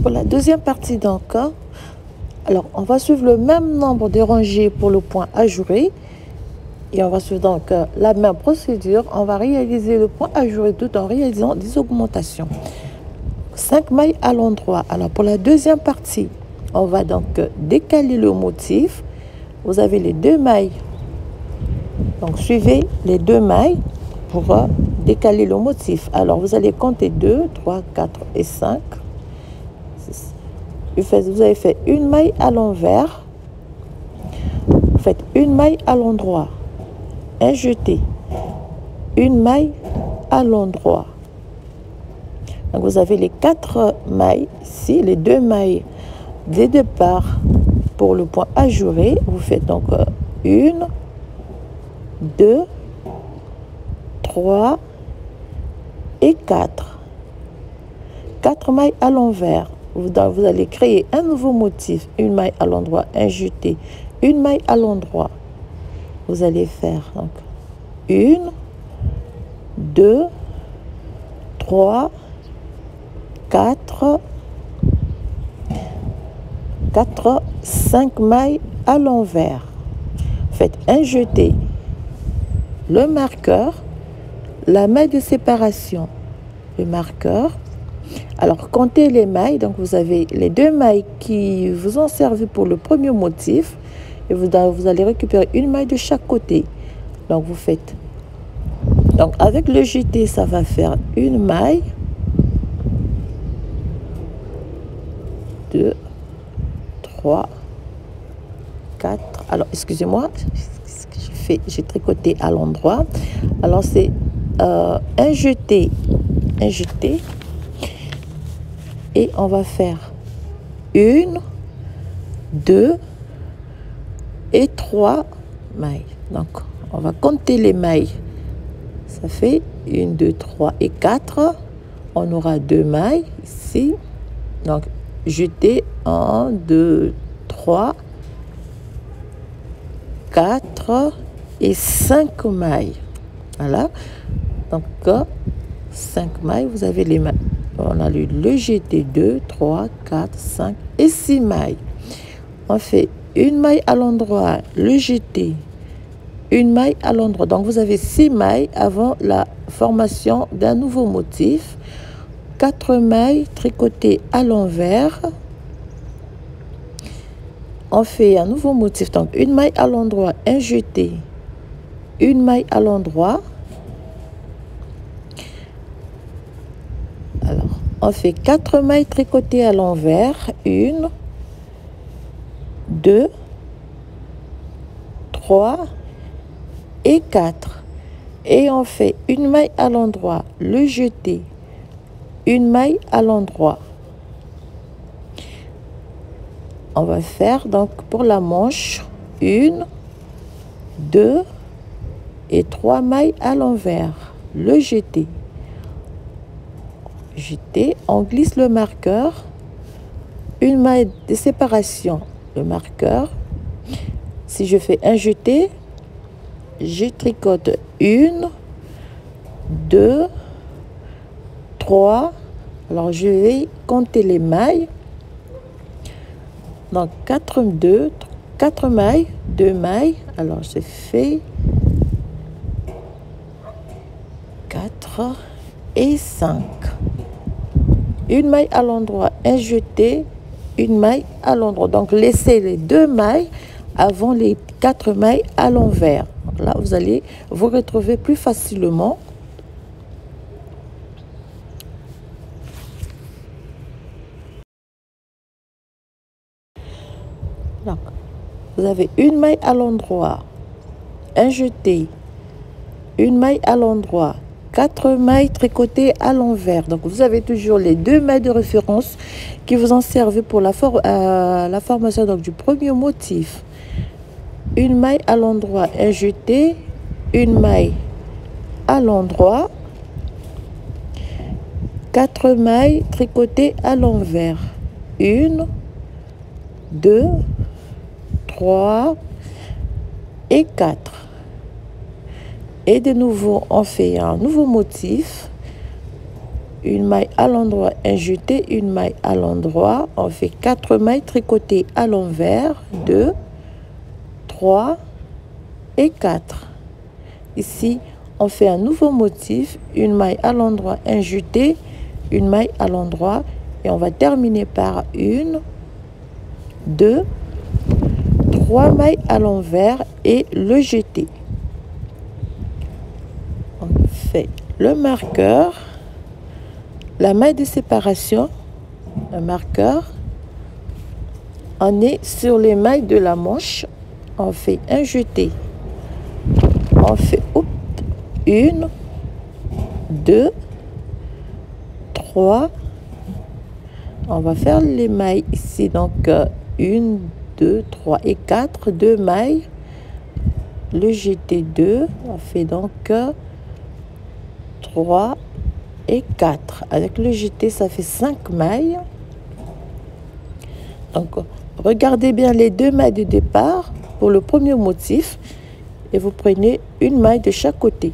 Pour la deuxième partie donc, alors on va suivre le même nombre de rangées pour le point ajouré. Et on va suivre donc la même procédure. On va réaliser le point ajouré tout en réalisant des augmentations. 5 mailles à l'endroit. Alors pour la deuxième partie, on va donc décaler le motif. Vous avez les 2 mailles. Donc suivez les 2 mailles pour décaler le motif. Alors vous allez compter 2, 3, 4 et 5. Vous avez fait une maille à l'envers. Vous faites une maille à l'endroit. Un jeté. Une maille à l'endroit. Donc vous avez les 4 mailles ici, les 2 mailles des départ pour le point ajouré. Vous faites donc 1, 2, 3 et 4. 4 mailles à l'envers. Vous allez créer un nouveau motif, une maille à l'endroit, un jeté, une maille à l'endroit. Vous allez faire donc 1, 2, 3, 4, 5 mailles à l'envers. Faites un jeté, le marqueur, la maille de séparation, le marqueur. Alors comptez les mailles. Donc vous avez les 2 mailles qui vous ont servi pour le premier motif et vous allez récupérer une maille de chaque côté. Donc vous faites, donc avec le jeté ça va faire une maille, 2, 3, 4. Alors excusez-moi, j'ai tricoté à l'endroit. Alors c'est un jeté, et on va faire 1, 2 et 3 mailles. Donc on va compter les mailles. Ça fait 1, 2, 3 et 4. On aura 2 mailles ici. Donc jeter 1, 2, 3, 4 et 5 mailles. Voilà. Donc 5 mailles, vous avez les mailles. On a le jeté 2, 3, 4, 5 et 6 mailles. On fait une maille à l'endroit, le jeté, une maille à l'endroit. Donc vous avez 6 mailles avant la formation d'un nouveau motif. 4 mailles tricotées à l'envers. On fait un nouveau motif. Donc une maille à l'endroit, un jeté, une maille à l'endroit. Alors, on fait 4 mailles tricotées à l'envers. 1, 2, 3 et 4. Et on fait une maille à l'endroit, le jeté, une maille à l'endroit. On va faire donc pour la manche 1, 2 et 3 mailles à l'envers, le jeté. On glisse le marqueur, une maille de séparation, le marqueur. Si je fais un jeté, je tricote 1, 2, 3. Alors je vais compter les mailles. Donc 4 mailles, 2 mailles. Alors je fais 4 et 5. Une maille à l'endroit, un jeté, une maille à l'endroit. Donc laissez les 2 mailles avant les 4 mailles à l'envers. Là vous allez vous retrouver plus facilement. Donc vous avez une maille à l'endroit, un jeté, une maille à l'endroit, 4 mailles tricotées à l'envers. Donc vous avez toujours les 2 mailles de référence qui vous ont servi pour la formation donc, du premier motif. Une maille à l'endroit, un jeté, une maille à l'endroit, 4 mailles tricotées à l'envers. 1, 2, 3 et 4. Et de nouveau, on fait un nouveau motif. une maille à l'endroit, un jeté, une maille à l'endroit. On fait 4 mailles tricotées à l'envers, 2, 3 et 4. Ici, on fait un nouveau motif, une maille à l'endroit, un jeté, une maille à l'endroit, et on va terminer par 1, 2, 3 mailles à l'envers et le jeté. On fait le marqueur, la maille de séparation, le marqueur. On est sur les mailles de la manche, on fait un jeté, on fait 1, 2, 3, on va faire les mailles ici, donc 1, 2, 3 et 4, 2 mailles, le jeté 2, on fait donc 3 et 4, avec le jeté ça fait 5 mailles. Donc regardez bien les 2 mailles de départ pour le premier motif et vous prenez une maille de chaque côté.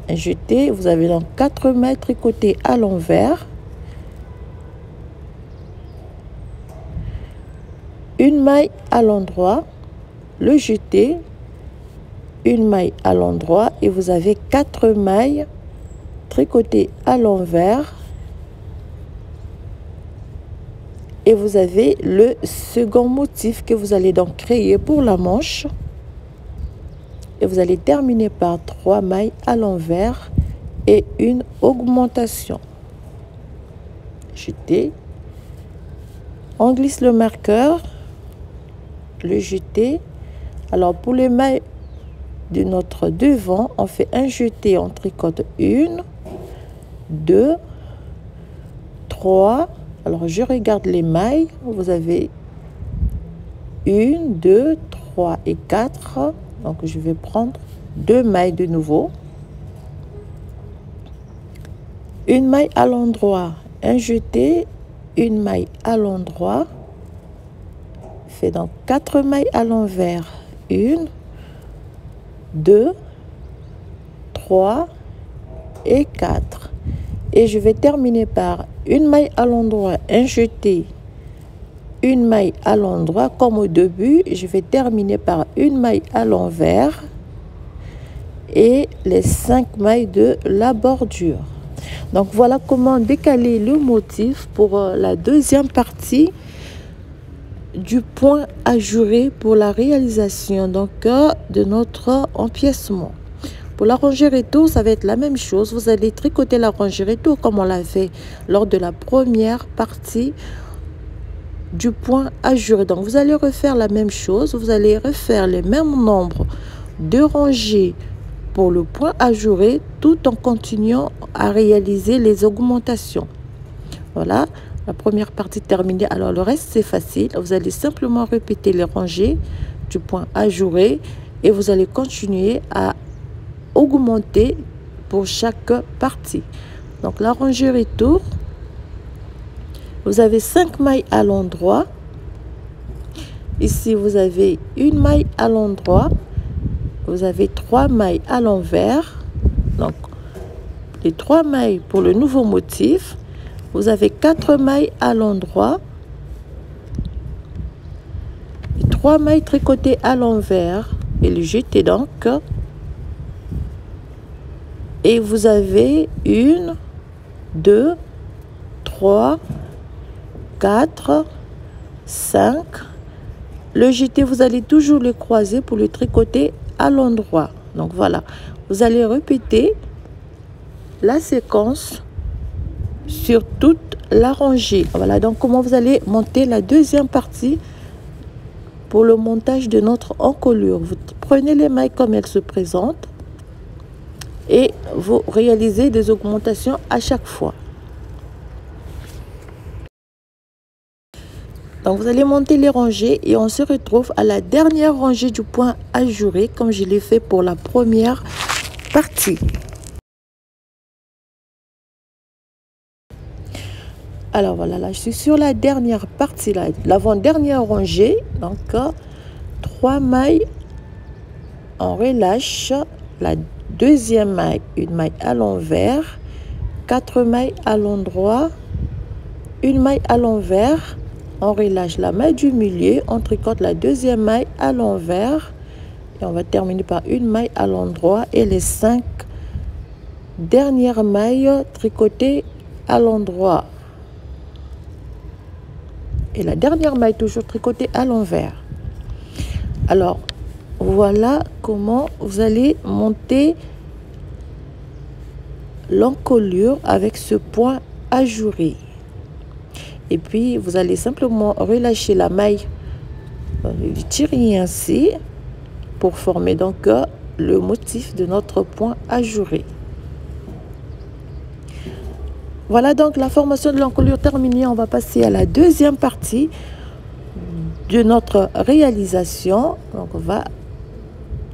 Un jeté, vous avez donc 4 mailles tricotées à l'envers, une maille à l'endroit, le jeté, une maille à l'endroit et vous avez 4 mailles tricotées à l'envers et vous avez le second motif que vous allez donc créer pour la manche et vous allez terminer par 3 mailles à l'envers et une augmentation. Jeté, on glisse le marqueur, le jeté. Alors pour les mailles de notre devant, on fait un jeté, on tricote 1, 2, 3. Alors je regarde les mailles, vous avez 1, 2, 3 et 4. Donc je vais prendre 2 mailles de nouveau, une maille à l'endroit, un jeté, une maille à l'endroit, fait donc 4 mailles à l'envers, 1, 2, 3 et 4. Et je vais terminer par une maille à l'endroit, un jeté, une maille à l'endroit. Comme au début, je vais terminer par une maille à l'envers et les 5 mailles de la bordure. Donc voilà comment décaler le motif pour la deuxième partie du point ajouré pour la réalisation donc de notre empiècement. Pour la rangée retour, ça va être la même chose. Vous allez tricoter la rangée retour comme on l'a fait lors de la première partie du point ajouré. Donc vous allez refaire la même chose, vous allez refaire les mêmes nombres de rangées pour le point ajouré tout en continuant à réaliser les augmentations. Voilà, la première partie terminée. Alors le reste c'est facile, vous allez simplement répéter les rangées du point ajouré et vous allez continuer à augmenter pour chaque partie. Donc la rangée retour, vous avez 5 mailles à l'endroit. Ici, vous avez une maille à l'endroit. Vous avez 3 mailles à l'envers. Donc, les 3 mailles pour le nouveau motif. Vous avez 4 mailles à l'endroit. 3 mailles tricotées à l'envers. Et le jeté donc. Et vous avez 1, 2, 3, 4, 5. Le jeté, vous allez toujours le croiser pour le tricoter à l'endroit. Donc voilà, vous allez répéter la séquence sur toute la rangée. Voilà donc comment vous allez monter la deuxième partie pour le montage de notre encolure. Vous prenez les mailles comme elles se présentent et vous réalisez des augmentations à chaque fois. Donc vous allez monter les rangées et on se retrouve à la dernière rangée du point ajouré comme je l'ai fait pour la première partie. Alors voilà, là je suis sur la dernière partie, l'avant-dernière rangée. Donc 3 mailles, on relâche la deuxième maille, une maille à l'envers 4 mailles à l'endroit, une maille à l'envers, on relâche la maille du milieu, on tricote la deuxième maille à l'envers et on va terminer par une maille à l'endroit et les 5 dernières mailles tricotées à l'endroit et la dernière maille toujours tricotée à l'envers. Alors voilà comment vous allez monter l'encolure avec ce point ajouré. Et puis vous allez simplement relâcher la maille du tirier ainsi pour former donc le motif de notre point ajouré. Voilà donc la formation de l'encolure terminée. On va passer à la deuxième partie de notre réalisation. Donc on va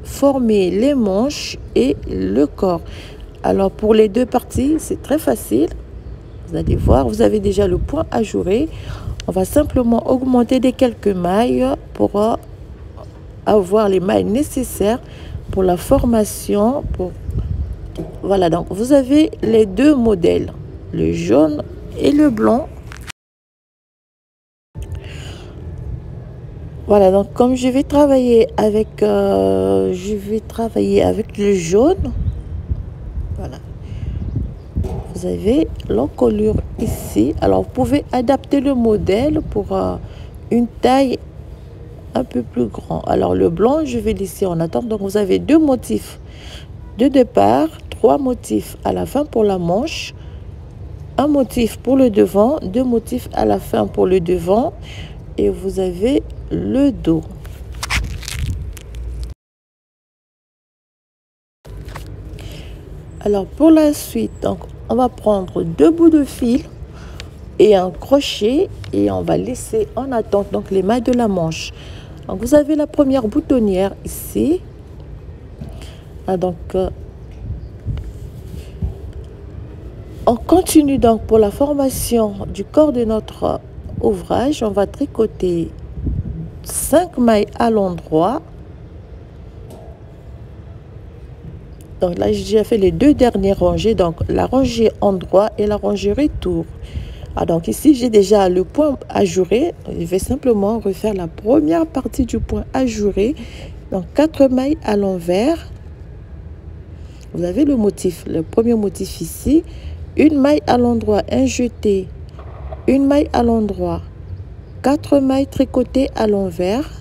former les manches et le corps. Alors pour les deux parties, c'est très facile. Vous allez voir, vous avez déjà le point ajouré. On va simplement augmenter de quelques mailles pour avoir les mailles nécessaires pour la formation. Voilà, donc vous avez les deux modèles, le jaune et le blanc. Voilà, donc comme je vais travailler avec le jaune. Voilà. Vous avez l'encolure ici. Alors, vous pouvez adapter le modèle pour une taille un peu plus grande. Alors, le blanc, je vais laisser en attente. Donc, vous avez 2 motifs de départ, 3 motifs à la fin pour la manche, un motif pour le devant, 2 motifs à la fin pour le devant. Et vous avez le dos. Alors, pour la suite, donc, on va prendre 2 bouts de fil et un crochet et on va laisser en attente donc les mailles de la manche. Donc vous avez la première boutonnière ici. Donc on continue donc pour la formation du corps de notre ouvrage. On va tricoter 5 mailles à l'endroit. Donc là, j'ai déjà fait les 2 dernières rangées, donc la rangée endroit et la rangée retour. Donc ici, j'ai déjà le point ajouré. Je vais simplement refaire la première partie du point ajouré. Donc 4 mailles à l'envers. Vous avez le motif, le premier motif ici. Une maille à l'endroit, un jeté. Une maille à l'endroit. 4 mailles tricotées à l'envers.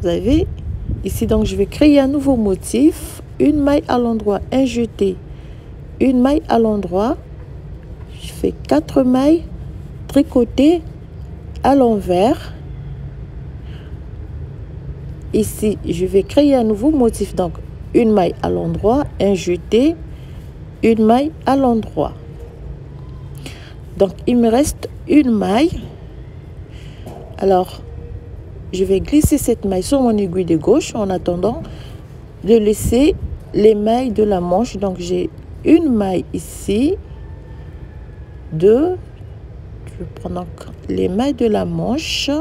Vous avez ici, donc je vais créer un nouveau motif, une maille à l'endroit, un jeté, une maille à l'endroit. Je fais 4 mailles tricotées à l'envers. Ici, je vais créer un nouveau motif, donc une maille à l'endroit, un jeté, une maille à l'endroit. Donc il me reste une maille. Alors je vais glisser cette maille sur mon aiguille de gauche en attendant de laisser les mailles de la manche. Donc j'ai une maille ici, 2. Je vais prendre donc les mailles de la manche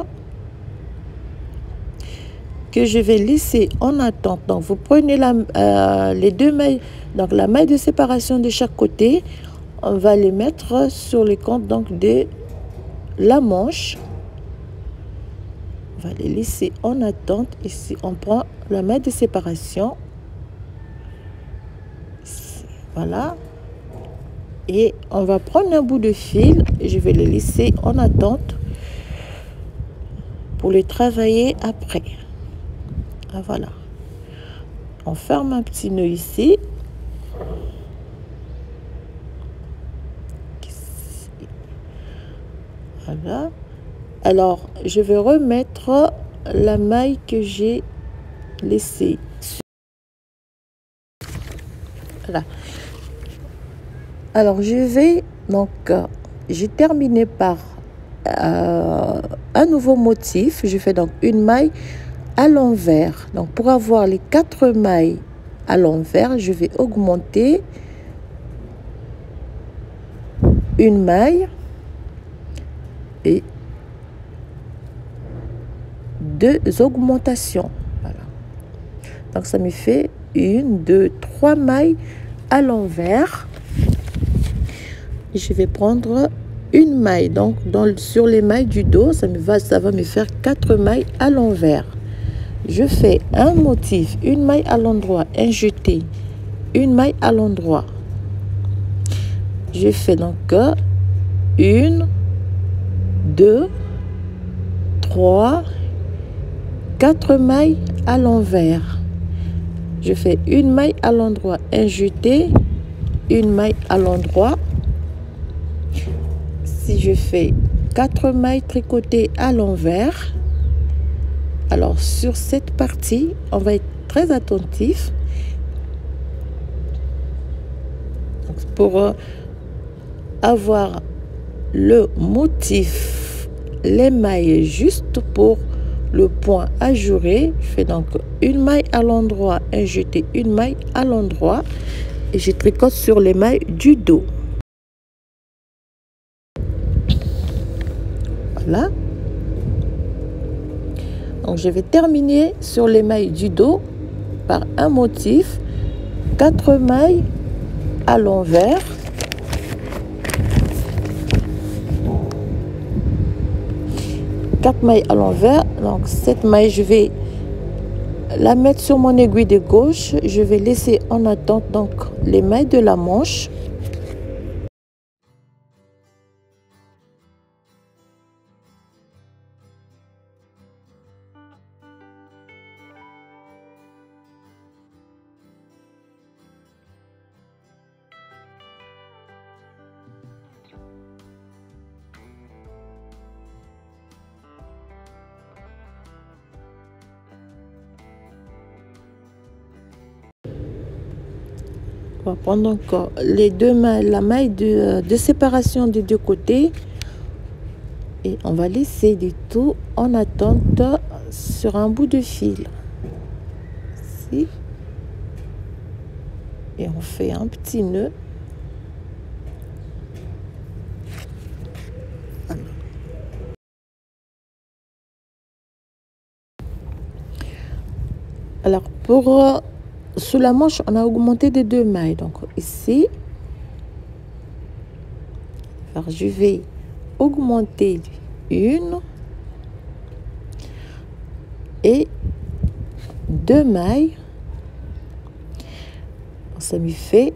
que je vais laisser en attente. Donc vous prenez les 2 mailles, donc la maille de séparation de chaque côté, on va les mettre sur les comptes donc de la manche. On va les laisser en attente. Ici, on prend la maille de séparation. Ici, voilà. Et on va prendre un bout de fil. Et je vais les laisser en attente pour les travailler après. Voilà. On ferme un petit nœud ici. Voilà. Alors, je vais remettre la maille que j'ai laissée. Voilà. Alors, je vais donc, j'ai terminé par un nouveau motif. Je fais donc une maille à l'envers. Donc, pour avoir les 4 mailles à l'envers, je vais augmenter une maille et 2 augmentations. Voilà. Donc ça me fait 1, 2, 3 mailles à l'envers. Je vais prendre une maille, donc sur les mailles du dos, ça va me faire 4 mailles à l'envers. Je fais un motif, une maille à l'endroit, un jeté, une maille à l'endroit. Je fais donc 1, 2, 3, 4 mailles à l'envers. Je fais une maille à l'endroit, un jeté, une maille à l'endroit. Si je fais 4 mailles tricotées à l'envers, alors sur cette partie, on va être très attentif. Donc, pour avoir le motif, les mailles juste pour le point ajouré, je fais donc une maille à l'endroit, un jeté, une maille à l'endroit et je tricote sur les mailles du dos. Voilà. Donc je vais terminer sur les mailles du dos par un motif, 4 mailles à l'envers. Quatre mailles à l'envers. Donc cette maille, je vais la mettre sur mon aiguille de gauche. Je vais laisser en attente donc les mailles de la manche. On va prendre encore les deux mailles, la maille de séparation des deux côtés et on va laisser du tout en attente sur un bout de fil. Ici. Et on fait un petit nœud. Voilà. Alors pour sous la manche, on a augmenté de 2 mailles. Donc ici, alors je vais augmenter une et 2 mailles. Ça me fait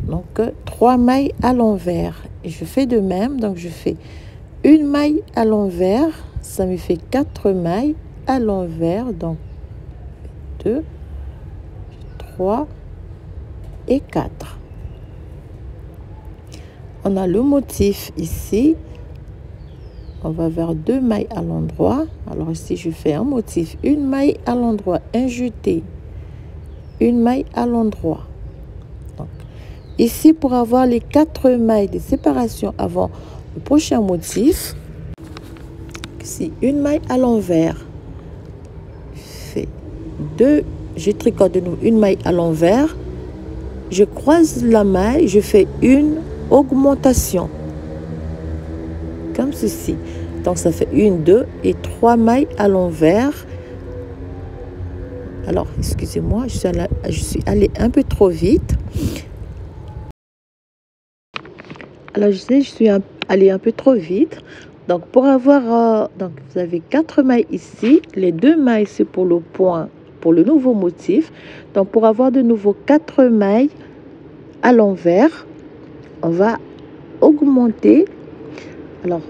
donc 3 mailles à l'envers. Et je fais de même. Donc je fais une maille à l'envers. Ça me fait 4 mailles à l'envers. Donc 2, 3 et 4. On a le motif ici. On va vers 2 mailles à l'endroit. Alors ici, je fais un motif, une maille à l'endroit, un jeté, une maille à l'endroit. Donc, ici, pour avoir les 4 mailles de séparation avant le prochain motif, ici, une maille à l'envers. Je fais 2, je tricote de nouveau une maille à l'envers. Je croise la maille, je fais une augmentation. Comme ceci. Donc ça fait 1, 2 et 3 mailles à l'envers. Alors excusez-moi, je suis allée un peu trop vite. Alors je sais, je suis allée un peu trop vite. Donc pour avoir donc vous avez 4 mailles ici, les 2 mailles c'est pour le point, pour le nouveau motif. Donc pour avoir de nouveau 4 mailles à l'envers, on va augmenter. Alors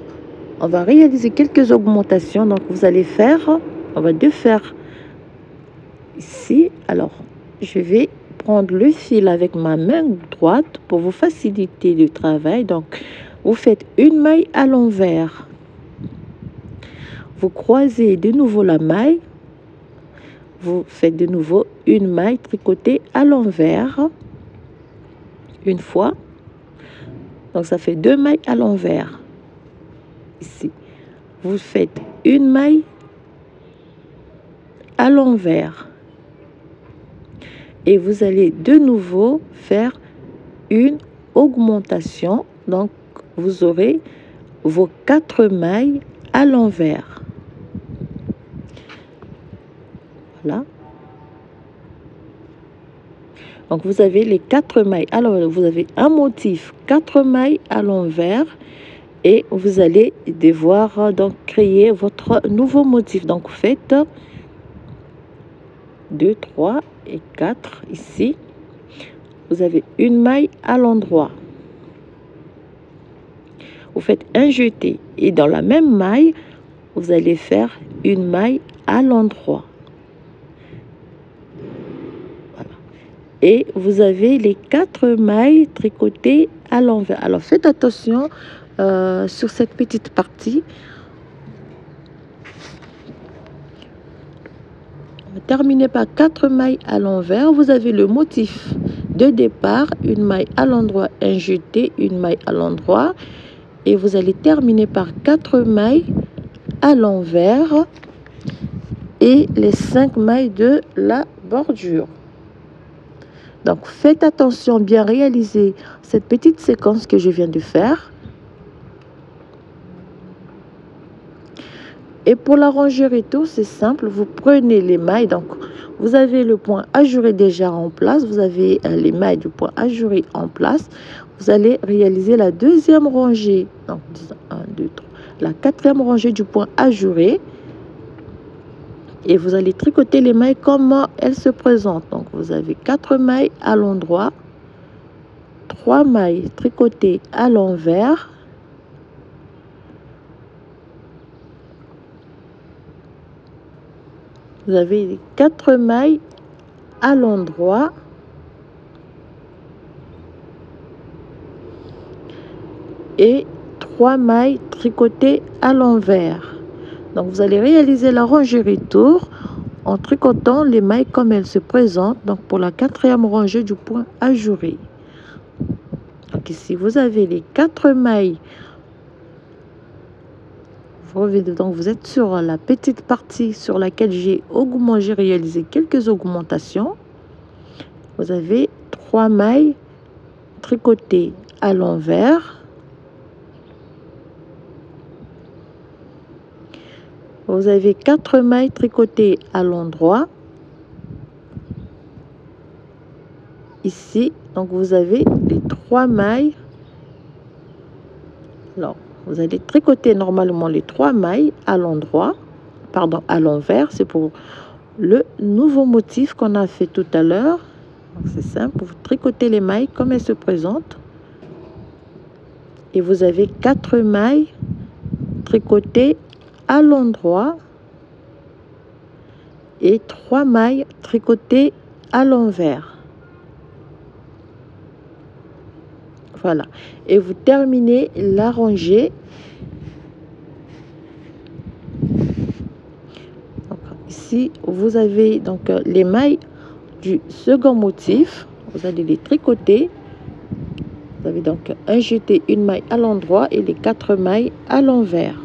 on va réaliser quelques augmentations. Donc vous allez faire, on va faire ici. Alors je vais prendre le fil avec ma main droite pour vous faciliter le travail. Donc vous faites une maille à l'envers, vous croisez de nouveau la maille, vous faites de nouveau une maille tricotée à l'envers une fois. Donc ça fait 2 mailles à l'envers. Ici vous faites une maille à l'envers et vous allez de nouveau faire une augmentation. Donc vous aurez vos 4 mailles à l'envers. Voilà. Donc vous avez les 4 mailles. Alors vous avez un motif 4 mailles à l'envers et vous allez devoir donc créer votre nouveau motif. Donc vous faites 2, 3 et 4 ici. Vous avez une maille à l'endroit. Vous faites un jeté et dans la même maille, vous allez faire une maille à l'endroit. Voilà. Et vous avez les 4 mailles tricotées à l'envers. Alors faites attention sur cette petite partie. On va terminer par 4 mailles à l'envers. Vous avez le motif de départ, une maille à l'endroit, un jeté, une maille à l'endroit. Et vous allez terminer par 4 mailles à l'envers et les 5 mailles de la bordure. Donc faites attention, bien réaliser cette petite séquence que je viens de faire. Et pour la rangure et tout, c'est simple, vous prenez les mailles, donc vous avez le point ajouré déjà en place, vous avez les mailles du point ajouré en place, vous allez réaliser la deuxième rangée, donc 1, 2, 3, la quatrième rangée du point ajouré, et vous allez tricoter les mailles comme elles se présentent. Donc vous avez 4 mailles à l'endroit, 3 mailles tricotées à l'envers, vous avez 4 mailles à l'endroit et 3 mailles tricotées à l'envers. Donc vous allez réaliser la rangée retour en tricotant les mailles comme elles se présentent. Donc pour la quatrième rangée du point ajouré. Donc ici vous avez les 4 mailles. Vous revenez, donc vous êtes sur la petite partie sur laquelle j'ai réalisé quelques augmentations. Vous avez 3 mailles tricotées à l'envers. Vous avez 4 mailles tricotées à l'endroit. Ici, donc vous avez les 3 mailles. Alors, vous allez tricoter normalement les 3 mailles à l'endroit, pardon, à l'envers. C'est pour le nouveau motif qu'on a fait tout à l'heure. C'est simple, vous tricotez les mailles comme elles se présentent. Et vous avez 4 mailles tricotées à l'endroit et 3 mailles tricotées à l'envers. Voilà. Et vous terminez la rangée. Donc, ici, vous avez donc les mailles du second motif. Vous allez les tricoter. Vous avez donc un jeté, une maille à l'endroit et les 4 mailles à l'envers.